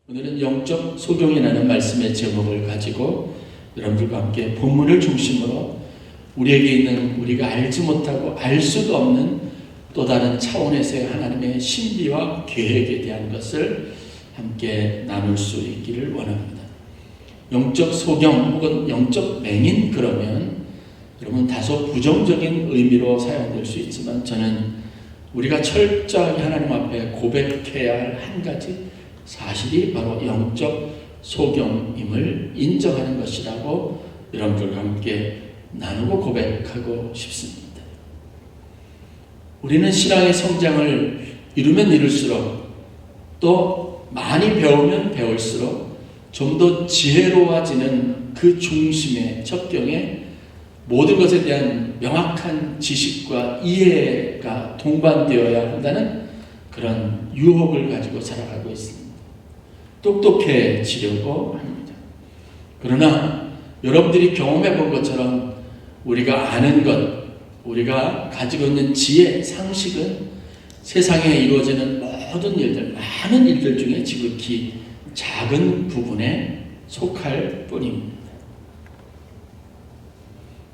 오늘은 영적 소경이라는 말씀의 제목을 가지고 여러분들과 함께 본문을 중심으로 우리에게 있는 우리가 알지 못하고 알 수도 없는 또 다른 차원에서의 하나님의 신비와 계획에 대한 것을 함께 나눌 수 있기를 원합니다. 영적 소경 혹은 영적 맹인 그러면 여러분 다소 부정적인 의미로 사용될 수 있지만 저는 우리가 철저하게 하나님 앞에 고백해야 할 한 가지 사실이 바로 영적 소경임을 인정하는 것이라고 여러분들과 함께 나누고 고백하고 싶습니다. 우리는 신앙의 성장을 이루면 이룰수록 또 많이 배우면 배울수록 좀 더 지혜로워지는 그 중심의 척경에 모든 것에 대한 명확한 지식과 이해가 동반되어야 한다는 그런 유혹을 가지고 살아가고 있습니다. 똑똑해지려고 합니다. 그러나 여러분들이 경험해 본 것처럼 우리가 아는 것, 우리가 가지고 있는 지혜, 상식은 세상에 이루어지는 모든 일들, 많은 일들 중에 지극히 작은 부분에 속할 뿐입니다.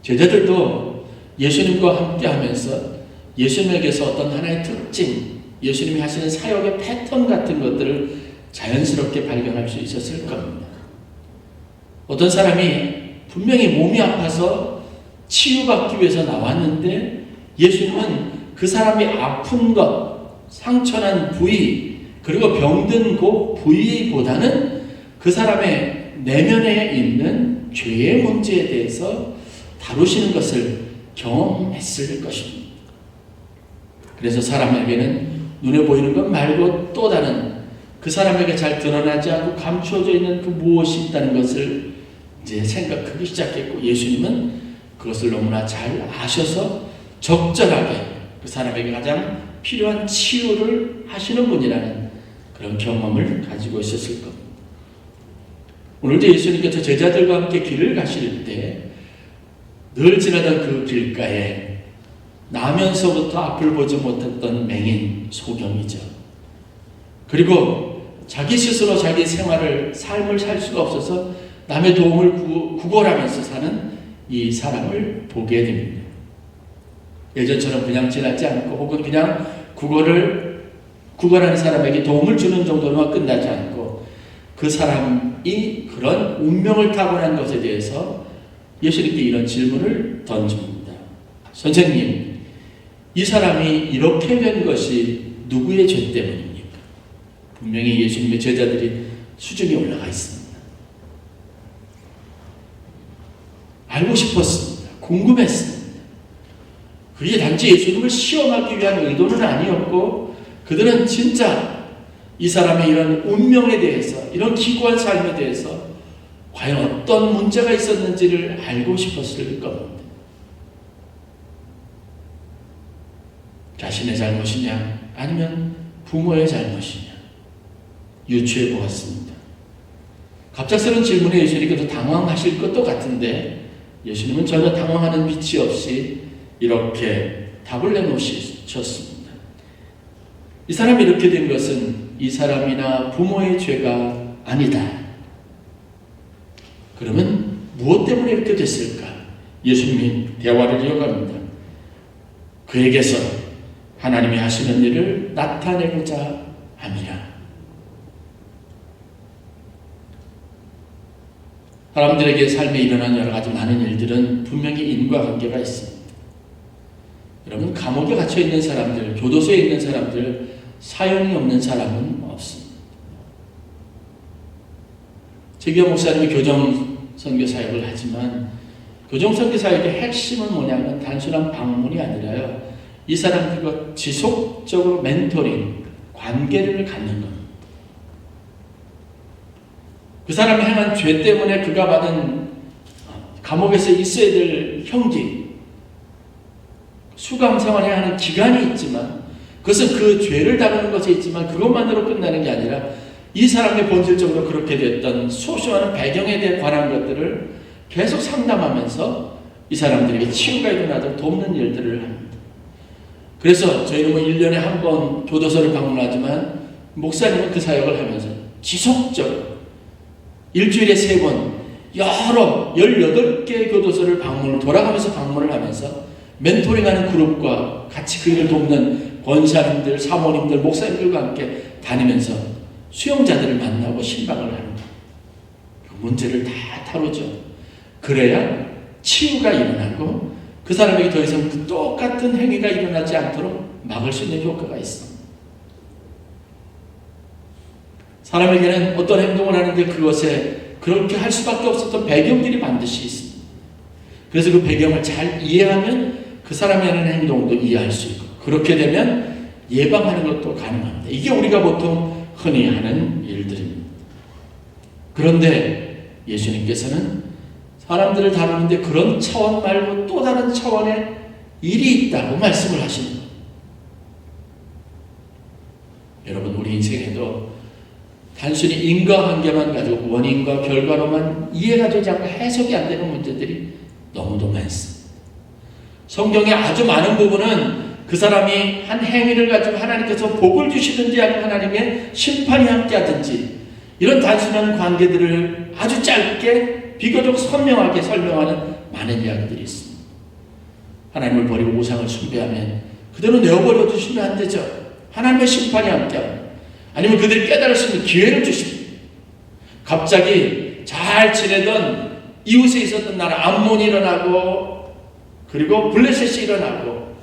제자들도 예수님과 함께 하면서 예수님에게서 어떤 하나의 특징, 예수님이 하시는 사역의 패턴 같은 것들을 자연스럽게 발견할 수 있었을 겁니다. 어떤 사람이 분명히 몸이 아파서 치유받기 위해서 나왔는데 예수님은 그 사람이 아픈 것, 상처난 부위, 그리고 병든 그 부위보다는 그 사람의 내면에 있는 죄의 문제에 대해서 다루시는 것을 경험했을 것입니다. 그래서 사람에게는 눈에 보이는 것 말고 또 다른 그 사람에게 잘 드러나지 않고 감추어져 있는 그 무엇이 있다는 것을 이제 생각하기 시작했고 예수님은 그것을 너무나 잘 아셔서 적절하게 그 사람에게 가장 필요한 치유를 하시는 분이라는 그런 경험을 가지고 있었을 겁니다. 오늘도 예수님께서 제자들과 함께 길을 가실 때 늘 지나던 그 길가에 나면서부터 앞을 보지 못했던 맹인 소경이죠. 그리고 자기 스스로 자기 삶을 살 수가 없어서 남의 도움을 구걸하면서 사는 이 사람을 보게 됩니다. 예전처럼 그냥 지나지 않고 혹은 그냥 구걸하는 사람에게 도움을 주는 정도로만 끝나지 않고 그 사람이 그런 운명을 타고난 것에 대해서 예수님께 이런 질문을 던집니다. 선생님, 이 사람이 이렇게 된 것이 누구의 죄 때문입니까? 분명히 예수님의 제자들이 수준이 올라가 있습니다. 알고 싶었습니다. 궁금했습니다. 그게 단지 예수님을 시험하기 위한 의도는 아니었고 그들은 진짜 이 사람의 이런 운명에 대해서 이런 기구한 삶에 대해서 과연 어떤 문제가 있었는지를 알고 싶었을 겁니다. 자신의 잘못이냐 아니면 부모의 잘못이냐 유추해 보았습니다. 갑작스러운 질문에 예수님께서 당황하실 것도 같은데 예수님은 전혀 당황하는 빛이 없이 이렇게 답을 내놓으셨습니다. 이 사람이 이렇게 된 것은 이 사람이나 부모의 죄가 아니다. 그러면 무엇 때문에 이렇게 됐을까? 예수님이 대화를 이어갑니다. 그에게서 하나님이 하시는 일을 나타내고자 함이라. 사람들에게 삶에 일어난 여러 가지 많은 일들은 분명히 인과관계가 있습니다. 여러분, 감옥에 갇혀 있는 사람들, 교도소에 있는 사람들, 사연이 없는 사람은 없습니다. 최기호 목사님이 교정선교 사역을 하지만 교정선교 사역의 핵심은 뭐냐면 단순한 방문이 아니라요. 이 사람들과 지속적으로 멘토링, 관계를 갖는 겁니다. 그 사람이 행한 죄 때문에 그가 받은 감옥에서 있어야 될 형기, 수감 생활해야 하는 기간이 있지만 그것은 그 죄를 다루는 것에 있지만 그것만으로 끝나는 게 아니라 이 사람이 본질적으로 그렇게 됐던 소수하는 배경에 관한 것들을 계속 상담하면서 이 사람들에게 치유가 일어나도록 돕는 일들을 합니다. 그래서 저희는 1년에 한 번 교도소를 방문하지만 목사님은 그 사역을 하면서 지속적으로 일주일에 3번 여러 18개의 교도소를 돌아가면서 방문을 하면서 멘토링하는 그룹과 같이 그 일을 돕는 권사님들, 사모님들, 목사님들과 함께 다니면서 수용자들을 만나고 신방을 하는 거예요. 그 문제를 다 다루죠. 그래야 치유가 일어나고 그 사람에게 더 이상 그 똑같은 행위가 일어나지 않도록 막을 수 있는 효과가 있습니다. 사람에게는 어떤 행동을 하는데 그것에 그렇게 할 수밖에 없었던 배경들이 반드시 있습니다. 그래서 그 배경을 잘 이해하면 그 사람이 하는 행동도 이해할 수 있고, 그렇게 되면 예방하는 것도 가능합니다. 이게 우리가 보통 흔히 하는 일들입니다. 그런데 예수님께서는 사람들을 다루는데 그런 차원 말고 또 다른 차원의 일이 있다고 말씀을 하시는 거예요. 여러분, 우리 인생에도 단순히 인과관계만 가지고 원인과 결과로만 이해가 되지 않고 해석이 안 되는 문제들이 너무도 많습니다. 성경의 아주 많은 부분은 그 사람이 한 행위를 가지고 하나님께서 복을 주시든지 아니면 하나님의 심판이 함께하든지 이런 단순한 관계들을 아주 짧게 비교적 선명하게 설명하는 많은 이야기들이 있습니다. 하나님을 버리고 우상을 숭배하면 그대로 내어버려 두시면 안 되죠. 하나님의 심판이 함께합니다. 아니면 그들이 깨달을 수 있는 기회를 주십니다. 갑자기 잘 지내던 이웃에 있었던 나라 암몬이 일어나고 그리고 블레셋이 일어나고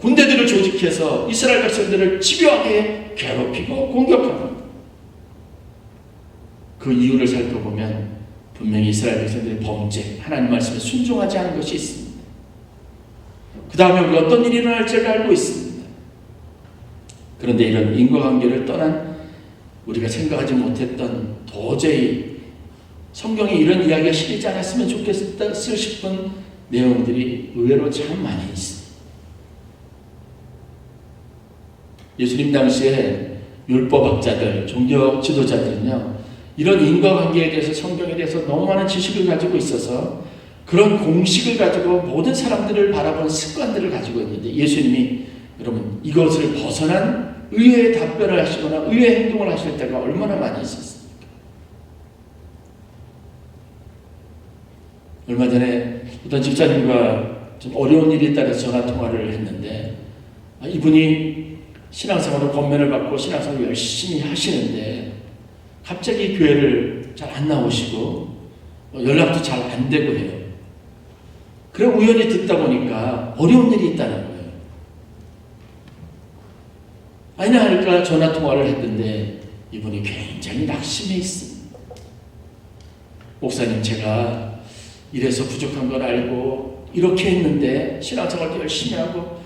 군대들을 조직해서 이스라엘 백성들을 집요하게 괴롭히고 공격합니다. 그 이유를 살펴보면 분명히 이스라엘 백성들의 범죄, 하나님 말씀에 순종하지 않은 것이 있습니다. 그 다음에 우리가 어떤 일이 일어날지를 알고 있습니다. 그런데 이런 인과관계를 떠난 우리가 생각하지 못했던 도저히 성경에 이런 이야기가 실리지 않았으면 좋겠을 싶은 내용들이 의외로 참 많이 있습니다. 예수님 당시에 율법학자들, 종교 지도자들은요, 이런 인과관계에 대해서 성경에 대해서 너무 많은 지식을 가지고 있어서 그런 공식을 가지고 모든 사람들을 바라보는 습관들을 가지고 있는데 예수님이 여러분 이것을 벗어난 의외의 답변을 하시거나 의외의 행동을 하실 때가 얼마나 많이 있었습니까? 얼마 전에 어떤 집사님과 좀 어려운 일이 따라서 전화통화를 했는데 이분이 신앙생활로 권면을 받고 신앙생활을 열심히 하시는데 갑자기 교회를 잘 안 나오시고 연락도 잘 안 되고 해요. 그래 우연히 듣다 보니까 어려운 일이 있다는 거예요. 아니나 하니까 전화통화를 했는데 이분이 굉장히 낙심해 있습니다. 목사님, 제가 이래서 부족한 걸 알고 이렇게 했는데 신앙생활도 열심히 하고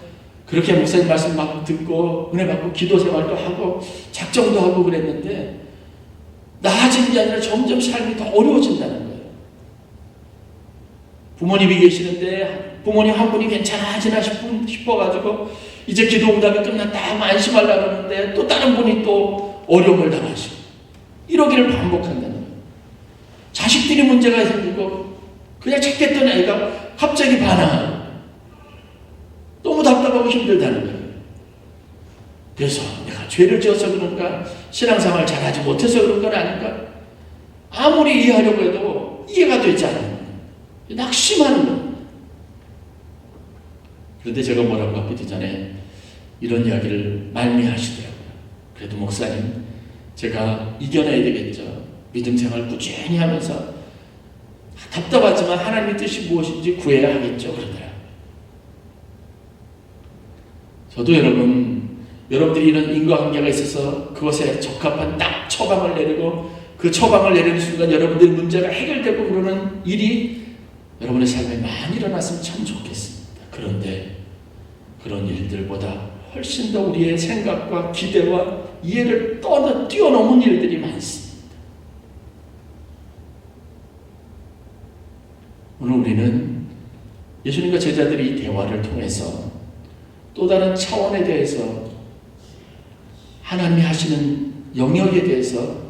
그렇게 목사님 말씀 막 듣고 은혜 받고 기도 생활도 하고 작정도 하고 그랬는데 나아지는 게 아니라 점점 삶이 더 어려워진다는 거예요. 부모님이 계시는데 부모님 한 분이 괜찮아지나 싶어가지고 이제 기도 응답이 끝났다 하면 안심하려고 하는데 또 다른 분이 또 어려움을 당하시고 이러기를 반복한다는 거예요. 자식들이 문제가 생기고 그냥 착했던 애가 갑자기 반항하고 너무 답답하고 힘들다는 거예요. 그래서 내가 죄를 지어서 그런가 신앙생활을 잘하지 못해서 그런 건 아닌가 아무리 이해하려고 해도 이해가 되지 않는 거예요. 낙심하는 거예요. 그런데 제가 뭐라고 하기도 전에 이런 이야기를 말미하시더라고요. 그래도 목사님, 제가 이겨내야 되겠죠. 믿음 생활 꾸준히 하면서 답답하지만 하나님의 뜻이 무엇인지 구해야 하겠죠. 그러더라고요. 저도 여러분들이 이런 인과관계가 있어서 그것에 적합한 딱 처방을 내리고 그 처방을 내리는 순간 여러분들의 문제가 해결되고 그러는 일이 여러분의 삶에 많이 일어났으면 참 좋겠습니다. 그런데 그런 일들보다 훨씬 더 우리의 생각과 기대와 이해를 뛰어넘은 일들이 많습니다. 오늘 우리는 예수님과 제자들이 이 대화를 통해서 또 다른 차원에 대해서 하나님이 하시는 영역에 대해서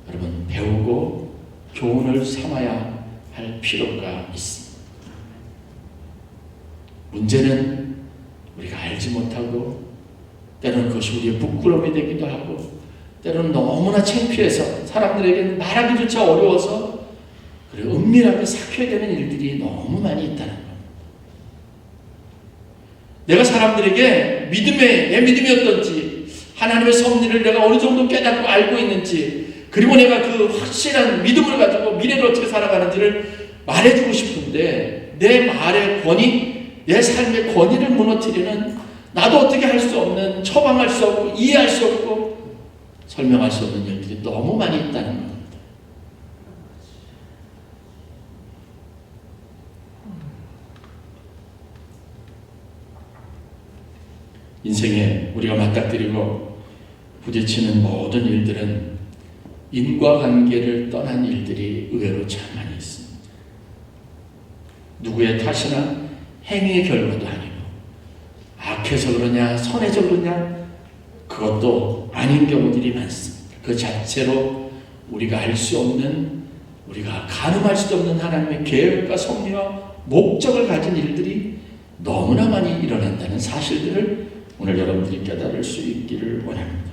여러분 배우고 교훈을 삼아야 할 필요가 있습니다. 문제는 우리가 알지 못하고 때로는 그것이 우리의 부끄러움이 되기도 하고 때로는 너무나 창피해서 사람들에게 말하기조차 어려워서 그리고 은밀하게 삭혀야 되는 일들이 너무 많이 있다는 겁니다. 내가 사람들에게 내 믿음이 어떤지, 하나님의 섭리를 내가 어느 정도 깨닫고 알고 있는지, 그리고 내가 그 확실한 믿음을 가지고 미래를 어떻게 살아가는지를 말해주고 싶은데 내 말의 권위, 내 삶의 권위를 무너뜨리는, 나도 어떻게 할 수 없는, 처방할 수 없고 이해할 수 없고 설명할 수 없는 일들이 너무 많이 있다는 겁니다. 인생에 우리가 맞닥뜨리고 부딪히는 모든 일들은 인과관계를 떠난 일들이 의외로 참 많이 있습니다. 누구의 탓이나 행위의 결과도 아니고, 악해서 그러냐 선해서 그러냐 그것도 아닌 경우들이 많습니다. 그 자체로 우리가 알 수 없는, 우리가 가늠할 수도 없는 하나님의 계획과 섭리와 목적을 가진 일들이 너무나 많이 일어난다는 사실들을 오늘 여러분들이 깨달을 수 있기를 원합니다.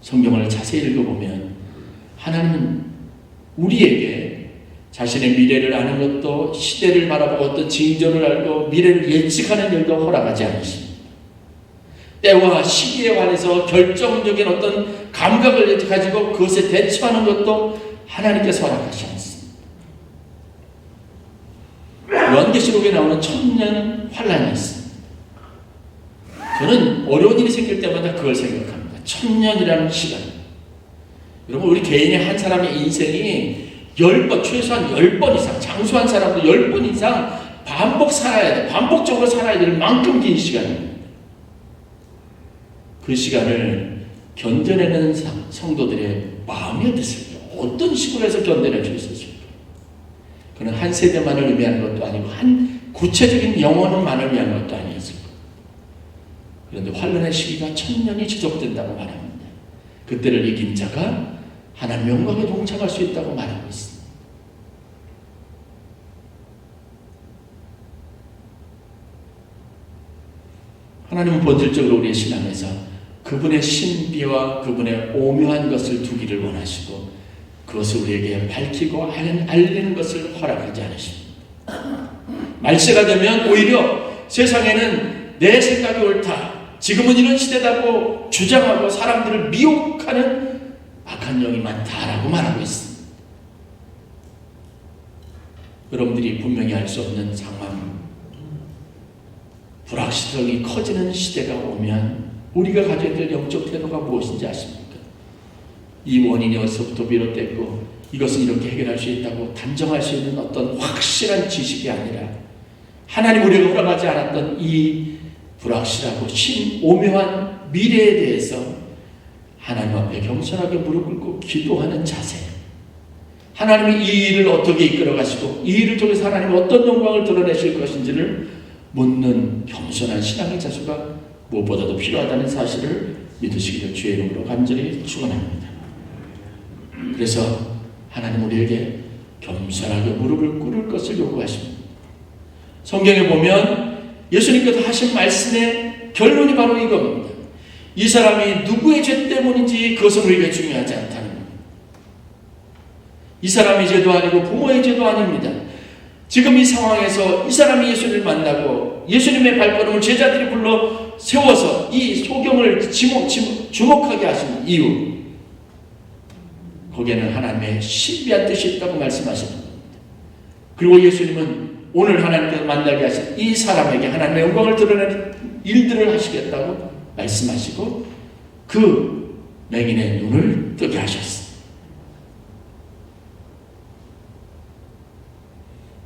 성경을 자세히 읽어보면 하나님은 우리에게 자신의 미래를 아는 것도, 시대를 바라보고 어떤 징조를 알고 미래를 예측하는 일도 허락하지 않으십니다. 때와 시기에 관해서 결정적인 어떤 감각을 가지고 그것에 대처하는 것도 하나님께서 허락하지 않습니다. 요한계시록에 나오는 천년 환란이 있습니다. 저는 어려운 일이 생길 때마다 그걸 생각합니다. 천년이라는 시간. 여러분, 우리 개인의 한 사람의 인생이 10번, 최소한 10번 이상, 장수한 사람도 10번 이상 반복 살아야 돼. 반복적으로 살아야 될 만큼 긴 시간입니다. 그 시간을 견뎌내는 성도들의 마음이 어땠을까? 어떤 식으로 해서 견뎌낼 수 있었을까? 그는 한 세대만을 의미하는 것도 아니고 한 구체적인 영혼만을 위한 것도 아니었을까? 그런데 환란의 시기가 천년이 지속된다고 말합니다. 그때를 이긴 자가 하나님 영광에 동참할 수 있다고 말하고 있습니다. 하나님은 본질적으로 우리의 신앙에서 그분의 신비와 그분의 오묘한 것을 두기를 원하시고 그것을 우리에게 밝히고 알리는 것을 허락하지 않으십니다. 말세가 되면 오히려 세상에는 내 생각이 옳다, 지금은 이런 시대다고 주장하고 사람들을 미혹하는 악한 영이 많다라고 말하고 있습니다. 여러분들이 분명히 알 수 없는 상황, 불확실성이 커지는 시대가 오면 우리가 가져야 될 영적 태도가 무엇인지 아십니까? 이 원인이 어디서부터 비롯됐고 이것은 이렇게 해결할 수 있다고 단정할 수 있는 어떤 확실한 지식이 아니라 하나님 우리가 허락하지 않았던 이 불확실하고 오묘한 미래에 대해서 하나님 앞에 겸손하게 무릎 꿇고 기도하는 자세, 하나님이 이 일을 어떻게 이끌어 가시고 이 일을 통해서 하나님이 어떤 영광을 드러내실 것인지를 묻는 겸손한 신앙의 자세가 무엇보다도 필요하다는 사실을 믿으시기를 주의 이름으로 간절히 축원합니다. 그래서 하나님 우리에게 겸손하게 무릎을 꿇을 것을 요구하십니다. 성경에 보면 예수님께서 하신 말씀의 결론이 바로 이겁니다. 이 사람이 누구의 죄 때문인지 그것은 우리에게 중요하지 않다는 겁니다. 이 사람의 죄도 아니고 부모의 죄도 아닙니다. 지금 이 상황에서 이 사람이 예수님을 만나고 예수님의 발걸음을 제자들이 불러 세워서 이 소경을 주목하게 하신 이유, 거기에는 하나님의 신비한 뜻이 있다고 말씀하시는 겁니다. 그리고 예수님은 오늘 하나님께서 만나게 하신 이 사람에게 하나님의 영광을 드러내는 일들을 하시겠다고 말씀하시고 그 맹인의 눈을 뜨게 하셨습니다.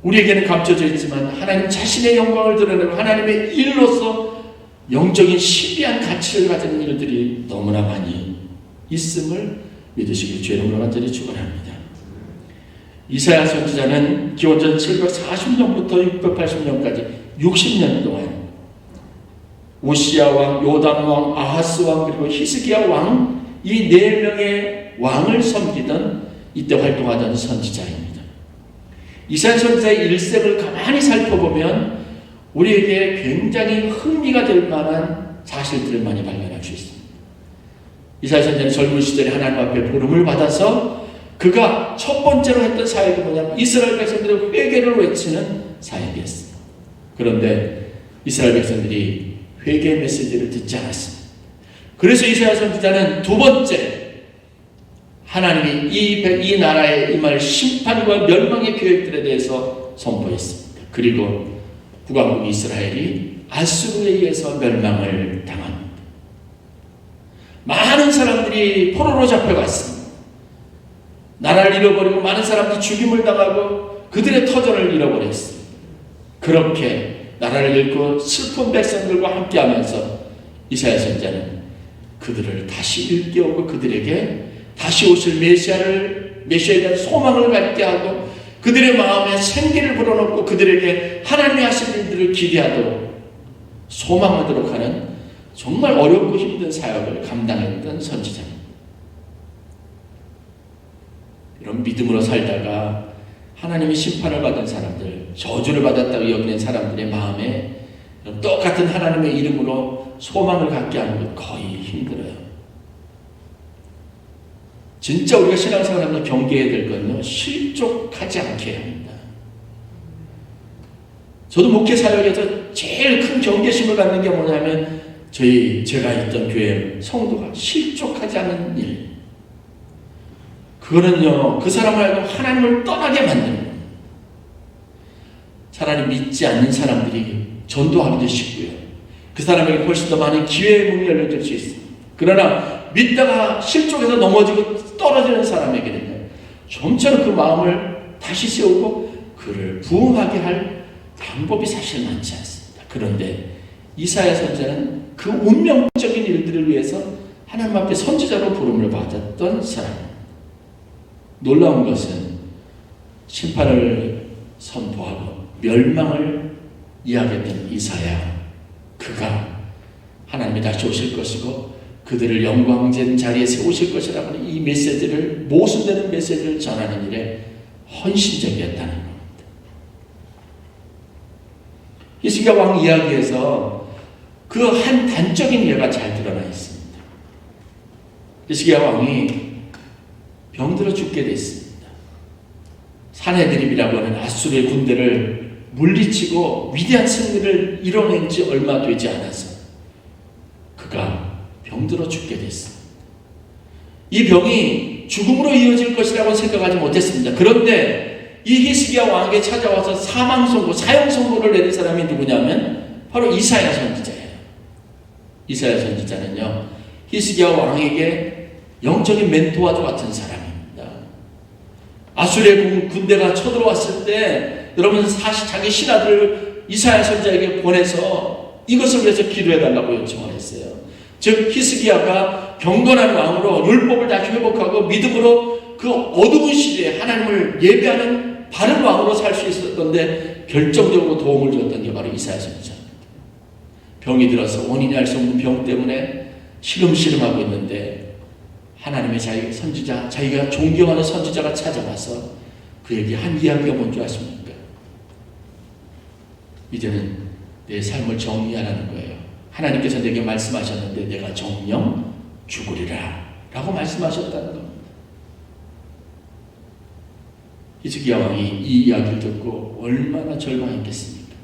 우리에게는 감춰져 있지만 하나님 자신의 영광을 드러내고 하나님의 일로서 영적인 신비한 가치를 가지는 일들이 너무나 많이 있음을 믿으시길 주의 이름으로 간절히 축원합니다. 이사야 선지자는 기원전 740년부터 680년까지 60년 동안 우시야 왕, 요담 왕, 아하스 왕 그리고 히스기야 왕, 이 4명의 왕을 섬기던 이때 활동하던 선지자입니다. 이사야 선지자의 일생을 가만히 살펴보면 우리에게 굉장히 흥미가 될 만한 사실들을 많이 발견할 수 있습니다. 이사야 선지자는 젊은 시절에 하나님 앞에 부름을 받아서 그가 첫 번째로 했던 사역이 뭐냐면 이스라엘 백성들의 회개를 외치는 사역이었습니다. 그런데 이스라엘 백성들이 회개의 메시지를 듣지 않았습니다. 그래서 이사야 선지자는 두 번째 하나님이 이 나라에 임할 심판과 멸망의 계획들에 대해서 선포했습니다. 그리고 북왕국 이스라엘이 아수르에 의해서 멸망을 당합니다. 많은 사람들이 포로로 잡혀갔습니다. 나라를 잃어버리고 많은 사람들이 죽임을 당하고 그들의 터전을 잃어버렸습니다. 그렇게 나라를 잃고 슬픈 백성들과 함께하면서 이사야 선지자는 그들을 다시 일깨우고 그들에게 다시 오실 메시아에 대한 소망을 갖게 하고 그들의 마음에 생기를 불어넣고 그들에게 하나님이 하실 일들을 기대하도록 소망하도록 하는 정말 어렵고 힘든 사역을 감당했던 선지자입니다. 이런 믿음으로 살다가 하나님의 심판을 받은 사람들, 저주를 받았다고 여기는 사람들의 마음에 똑같은 하나님의 이름으로 소망을 갖게 하는 건 거의 힘들어요. 진짜 우리가 신앙생활하면서 경계해야 될 건요, 실족하지 않게 해야 합니다. 저도 목회 사역에서 제일 큰 경계심을 갖는 게 뭐냐면 제가 있던 교회 성도가 실족하지 않은 일. 그거는요, 그 사람을 알고 하나님을 떠나게 만드는 거예요. 차라리 믿지 않는 사람들이 전도하기도 쉽고요. 그 사람에게 훨씬 더 많은 기회의 문이 열려질 수 있습니다. 그러나 믿다가 실족해서 넘어지고 떨어지는 사람에게는요, 좀처럼 그 마음을 다시 세우고 그를 부흥하게 할 방법이 사실 많지 않습니다. 그런데 이사야 선지자는 그 운명적인 일들을 위해서 하나님 앞에 선지자로 부름을 받았던 사람입니다. 놀라운 것은 심판을 선포하고 멸망을 이야기했던 이사야, 그가 하나님이 다시 오실 것이고 그들을 영광된 자리에 세우실 것이라고 하는 이 메시지를, 모순되는 메시지를 전하는 일에 헌신적이었다는 겁니다. 히스기야 왕 이야기에서 그 한 단적인 예가 잘 드러나 있습니다. 히스기야 왕이 병들어 죽게 됐습니다. 산헤드립이라고 하는 아수르의 군대를 물리치고 위대한 승리를 이뤄낸 지 얼마 되지 않아서 그가 병들어 죽게 됐습니다. 이 병이 죽음으로 이어질 것이라고 생각하지 못했습니다. 그런데 이 히스기야 왕에게 찾아와서 사망 선고, 사형 선고를 내린 사람이 누구냐면 바로 이사야 선지자예요. 이사야 선지자는요, 히스기야 왕에게 영적인 멘토와 같은 사람입니다. 아수르의 군대가 쳐들어왔을 때 여러분 자기 신하들을 이사야 선지자에게 보내서 이것을 위해서 기도해달라고 요청을 했어요. 즉 히스기야가 경건한 왕으로 율법을 다시 회복하고 믿음으로 그 어두운 시대에 하나님을 예배하는 바른 왕으로 살 수 있었던데 결정적으로 도움을 주었던 게 바로 이사야 선지자입니다. 병이 들어서 원인이 알 수 없는 병 때문에 시름시름하고 있는데 하나님의 선지자, 자기가 존경하는 선지자가 찾아와서 그에게 한 이야기가 뭔지 아십니까? 이제는 내 삶을 정리하라는 거예요. 하나님께서 내게 말씀하셨는데 내가 정령 죽으리라 라고 말씀하셨다는 겁니다. 히스기야 왕이 이 이야기를 듣고 얼마나 절망했겠습니까?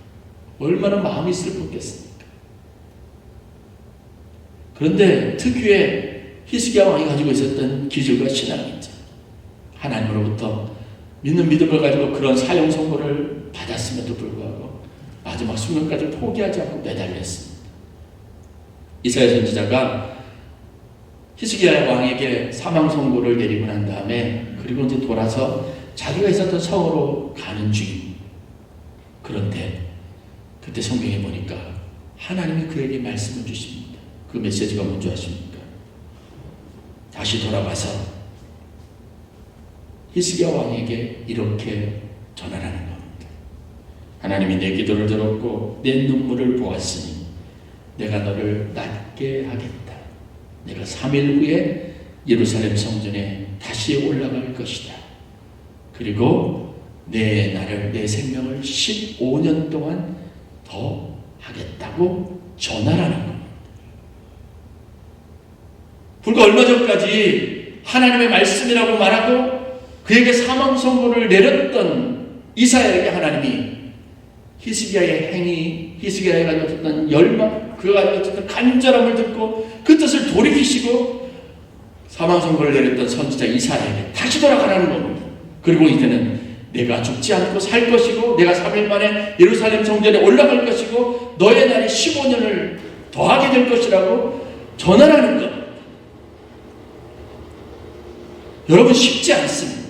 얼마나 마음이 슬펐겠습니까? 그런데 특유의 히스기야 왕이 가지고 있었던 기질과 신앙이죠. 하나님으로부터 믿는 믿음을 가지고 그런 사형 선고를 받았음에도 불구하고 마지막 순간까지 포기하지 않고 매달렸습니다. 이사야 선지자가 히스기야 왕에게 사망 선고를 내리고 난 다음에 그리고 이제 돌아서 자기가 있었던 성으로 가는 중. 그런데 그때 성경에 보니까 하나님이 그에게 말씀을 주십니다. 그 메시지가 뭔지 아십니까? 다시 돌아가서 히스기야 왕에게 이렇게 전하라는 겁니다. 하나님이 내 기도를 들었고 내 눈물을 보았으니 내가 너를 낫게 하겠다. 내가 3일 후에 예루살렘 성전에 다시 올라갈 것이다. 그리고 내 생명을 15년 동안 더 하겠다고 전하라는 겁니다. 불과 얼마 전까지 하나님의 말씀이라고 말하고 그에게 사망 선고를 내렸던 이사야에게 하나님이 히스기야의 행위, 히스기야가 가졌던 열망, 그가 가졌던 간절함을 듣고 그 뜻을 돌이키시고 사망 선고를 내렸던 선지자 이사야에게 다시 돌아가라는 겁니다. 그리고 이제는 내가 죽지 않고 살 것이고 내가 3일 만에 예루살렘 성전에 올라갈 것이고 너의 날이 15년을 더하게 될 것이라고 전하라는 것. 여러분 쉽지 않습니다.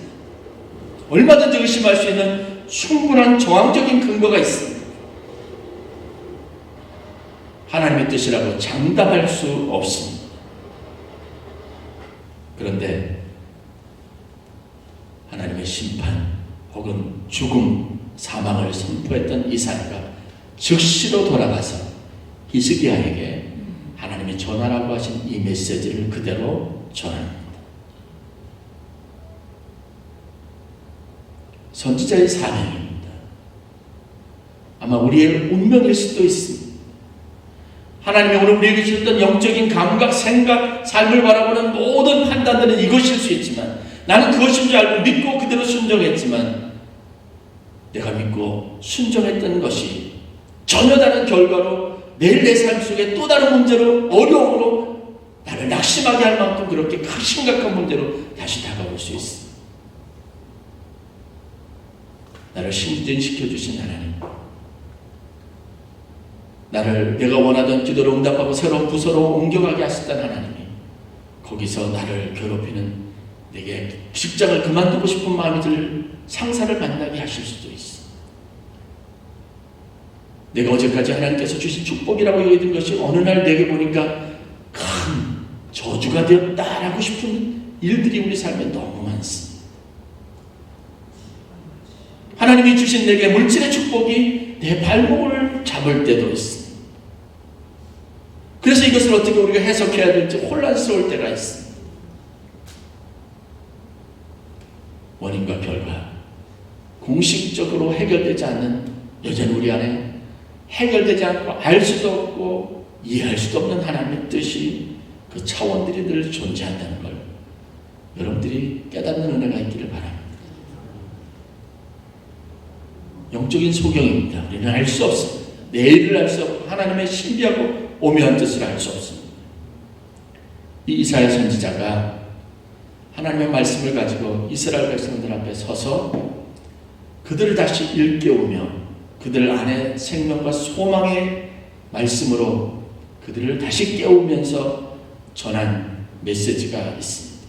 얼마든지 의심할 수 있는 충분한 정황적인 근거가 있습니다. 하나님의 뜻이라고 장담할 수 없습니다. 그런데 하나님의 심판 혹은 죽음, 사망을 선포했던 이사야가 즉시로 돌아가서 히스기야에게 하나님이 전하라고 하신 이 메시지를 그대로 전합니다. 선지자의 사명입니다. 아마 우리의 운명일 수도 있습니다. 하나님이 오늘 우리에게 주셨던 영적인 감각, 생각, 삶을 바라보는 모든 판단들은 이것일 수 있지만 나는 그것인 줄 알고 믿고 그대로 순종했지만 내가 믿고 순종했던 것이 전혀 다른 결과로 내일 내 삶 속에 또 다른 문제로 어려움으로 나를 낙심하게 할 만큼 그렇게 심각한 문제로 다시 다가올 수 있습니다. 나를 신진시켜 주신 하나님, 나를 내가 원하던 기도로 응답하고 새로운 부서로 옮겨가게 하셨던 하나님이 거기서 나를 괴롭히는 내게 직장을 그만두고 싶은 마음이 들 상사를 만나게 하실 수도 있어. 내가 어제까지 하나님께서 주신 축복이라고 여기던 것이 어느 날 내게 보니까 큰 저주가 되었다라고 싶은 일들이 우리 삶에 너무 많습니다. 하나님이 주신 내게 물질의 축복이 내 발목을 잡을 때도 있습니다. 그래서 이것을 어떻게 우리가 해석해야 될지 혼란스러울 때가 있습니다. 원인과 결과, 공식적으로 해결되지 않는, 여전히 우리 안에 해결되지 않고 알 수도 없고 이해할 수도 없는 하나님의 뜻이 그 차원들이 늘 존재한다는 걸 여러분들이 깨닫는 은혜가 있기를 바랍니다. 영적인 소경입니다. 우리는 알 수 없습니다. 내일을 알 수 없고 하나님의 신비하고 오묘한 뜻을 알 수 없습니다. 이 이사야 선지자가 하나님의 말씀을 가지고 이스라엘 백성들 앞에 서서 그들을 다시 일깨우며 그들 안에 생명과 소망의 말씀으로 그들을 다시 깨우면서 전한 메시지가 있습니다.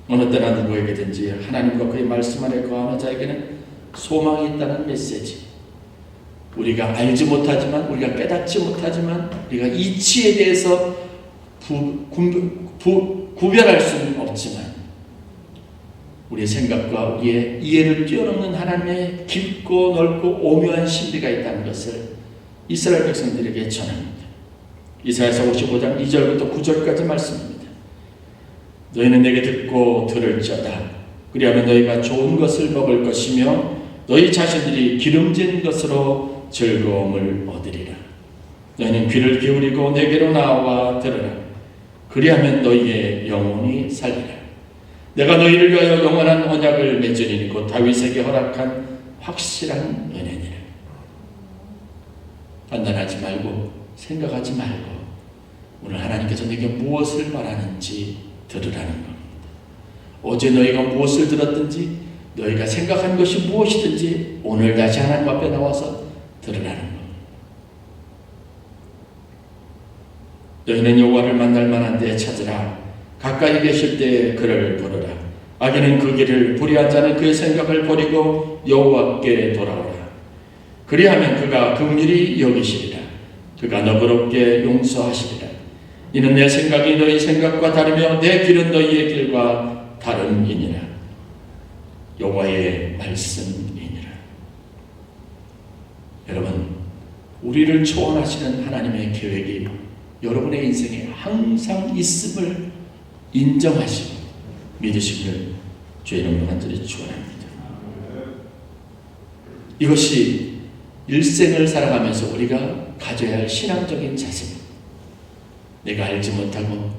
어느 때나 누구에게든지 하나님과 그의 말씀 안에 거하는 자에게는 소망이 있다는 메시지, 우리가 알지 못하지만, 우리가 깨닫지 못하지만, 우리가 이치에 대해서 구별할 수는 없지만 우리의 생각과 우리의 이해를 뛰어넘는 하나님의 깊고 넓고 오묘한 신비가 있다는 것을 이스라엘 백성들에게 전합니다. 이사야서 55장 2절부터 9절까지 말씀입니다. 너희는 내게 듣고 들을지어다. 그리하면 너희가 좋은 것을 먹을 것이며 너희 자신들이 기름진 것으로 즐거움을 얻으리라. 너희는 귀를 기울이고 내게로 나와 들으라. 그리하면 너희의 영혼이 살리라. 내가 너희를 위하여 영원한 언약을 맺으리니 곧 다윗에게 허락한 확실한 은혜니라. 판단하지 말고 생각하지 말고 오늘 하나님께서 내게 무엇을 말하는지 들으라는 겁니다. 어제 너희가 무엇을 들었든지 너희가 생각한 것이 무엇이든지 오늘 다시 하나님 앞에 나와서 들으라는 겁니다. 너희는 여호와를 만날 만한 데 찾으라. 가까이 계실 때 그를 부르라. 악인은 그 길을 불의한 자는 그의 생각을 버리고 여호와께 돌아오라. 그리하면 그가 긍휼히 여기시리라. 그가 너그럽게 용서하시리라. 이는 내 생각이 너희 생각과 다르며 내 길은 너희의 길과 다름이니라. 여호와의 말씀이니라. 여러분, 우리를 초월하시는 하나님의 계획이 여러분의 인생에 항상 있음을 인정하시고 믿으시기를 주의 이름으로 간절히 축원합니다. 이것이 일생을 살아가면서 우리가 가져야 할 신앙적인 자세입니다. 내가 알지 못하고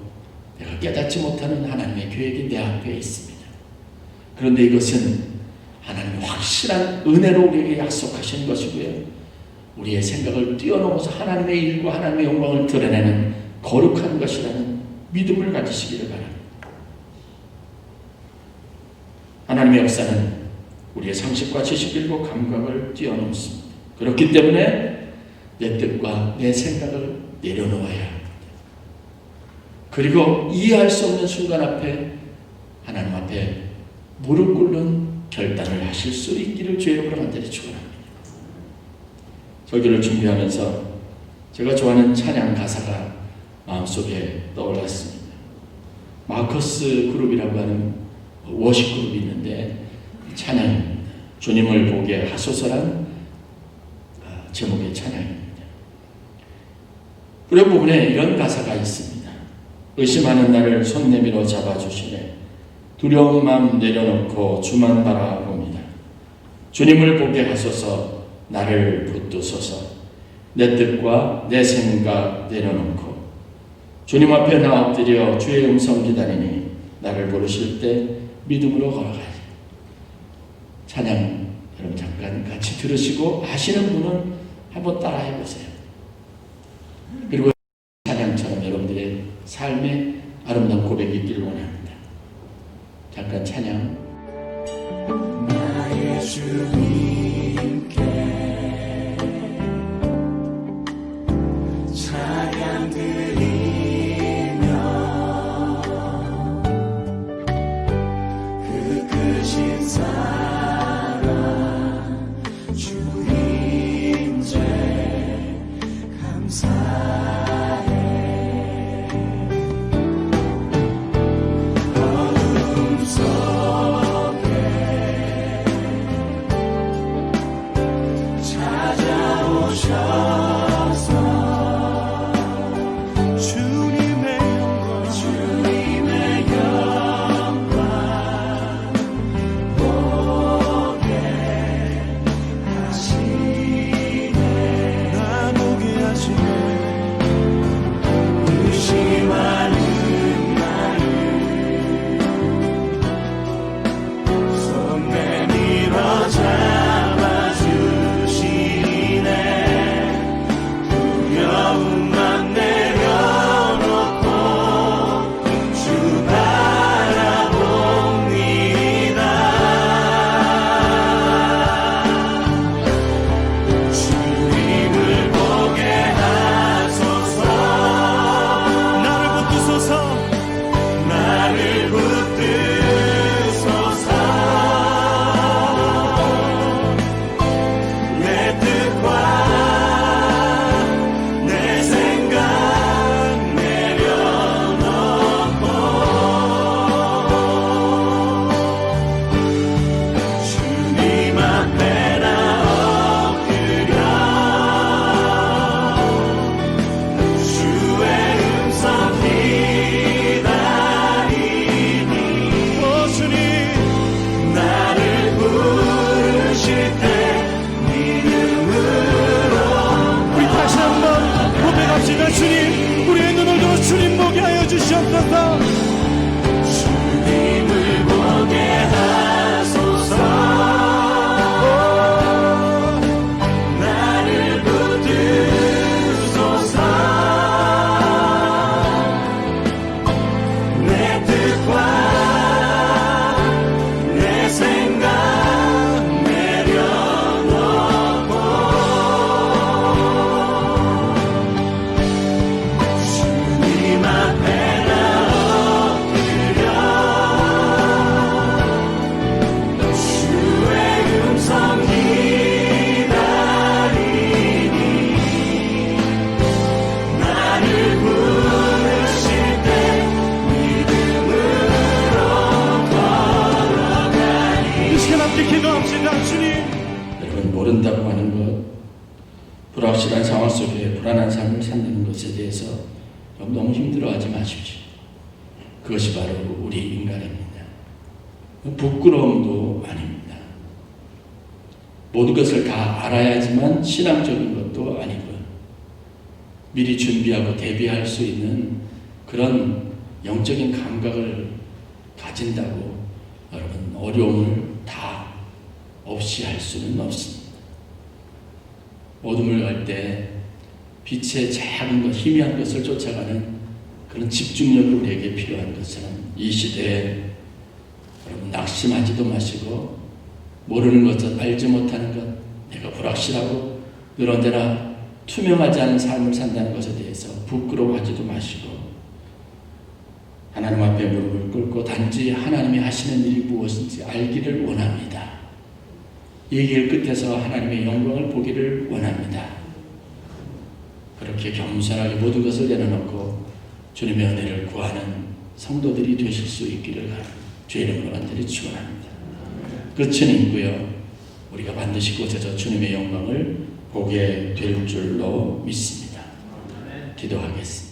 내가 깨닫지 못하는 하나님의 계획이 내 앞에 있습니다. 그런데 이것은 하나님의 확실한 은혜로 우리에게 약속하신 것이고요. 우리의 생각을 뛰어넘어서 하나님의 일과 하나님의 영광을 드러내는 거룩한 것이라는 믿음을 가지시기를 바랍니다. 하나님의 역사는 우리의 상식과 지식과 감각을 뛰어넘습니다. 그렇기 때문에 내 뜻과 내 생각을 내려놓아야 합니다. 그리고 이해할 수 없는 순간 앞에 하나님 앞에 무릎 꿇는 결단을 하실 수 있기를 주의 이름으로 간절히 축원합니다. 설교를 준비하면서 제가 좋아하는 찬양 가사가 마음속에 떠올랐습니다. 마커스 그룹이라고 하는 워십 그룹이 있는데 찬양입니다. 주님을 보게 하소서란 제목의 찬양입니다. 후렴 부분에 이런 가사가 있습니다. 의심하는 나를 손 내밀어 잡아주시네. 두려운 마음 내려놓고 주만 바라봅니다. 주님을 보게 하소서. 나를 붙드소서. 내 뜻과 내 생각 내려놓고 주님 앞에 나 엎드려 주의 음성 기다리니 나를 부르실 때 믿음으로 걸어가리. 찬양 여러분 잠깐 같이 들으시고 아시는 분은 한번 따라해 보세요. 그리고 찬양처럼 여러분들의 삶에 아름다운 고백이 있기를 원합니다. 잠깐 찬양. 나의 주님께 찬양 드리며 그 크신 사랑 주인제 감사해. 어둠 속에 찾아오셔서 주님의 영광 보게 하시네. 나 보게 하시네. 의심하는 나를 손 내밀어 잡아주시네. 두려움만 내려놓고 주 바라봅니다. 주님을 보게 하소서. 나를 붙드소서. 나를 붙드소서. 내 뜻과 내 생각 내려놓고 주님 앞에 나 엎드려 주의 음성 기다리니 오 주님 나를 부르실 때 믿음으로 우리 다시 한번 고백합시다. 주님 우리의 눈을 들어 주님 보게 하여 주시옵소서. 주님을 보게 하소서. 나를 붙드소서. 내 뜻과 내 생각 내려놓고 주님 앞에 나 엎드려 주의 음성 기다리니 나를 부르실 때 믿음으로 걸어가니. 이 시간 함께 기도합시다. 주님 여러분 모른다고 하는 것, 불확실한 상황 속에 불안한 삶을 산다는 것에 대해서 너무 힘들어하지 마십시오. 그것이 바로 우리 인간입니다. 부끄러움도 아닙니다. 모든 것을 다 알아야지만 신앙적인 것도 아니고요. 미리 준비하고 대비할 수 있는 그런 영적인 감각을 가진다고 여러분 어려움을 다 없이 할 수는 없습니다. 어둠을 갈 때 빛의 작은 것, 희미한 것을 쫓아가는 그런 집중력이 우리에게 필요한 것은 이 시대에 여러분 낙심하지도 마시고 모르는 것을 알지 못하는 것, 내가 불확실하고 늘 언제나 투명하지 않은 삶을 산다는 것에 대해서 부끄러워하지도 마시고 하나님 앞에 무릎을 꿇고 단지 하나님이 하시는 일이 무엇인지 알기를 원합니다. 이 길 끝에서 하나님의 영광을 보기를 원합니다. 그렇게 겸손하게 모든 것을 내려놓고 주님의 은혜를 구하는 성도들이 되실 수 있기를 주의 이름으로 간절히 축원합니다. 끝은 있고요. 우리가 반드시 곳에서 주님의 영광을 보게 될 줄로 믿습니다. 기도하겠습니다.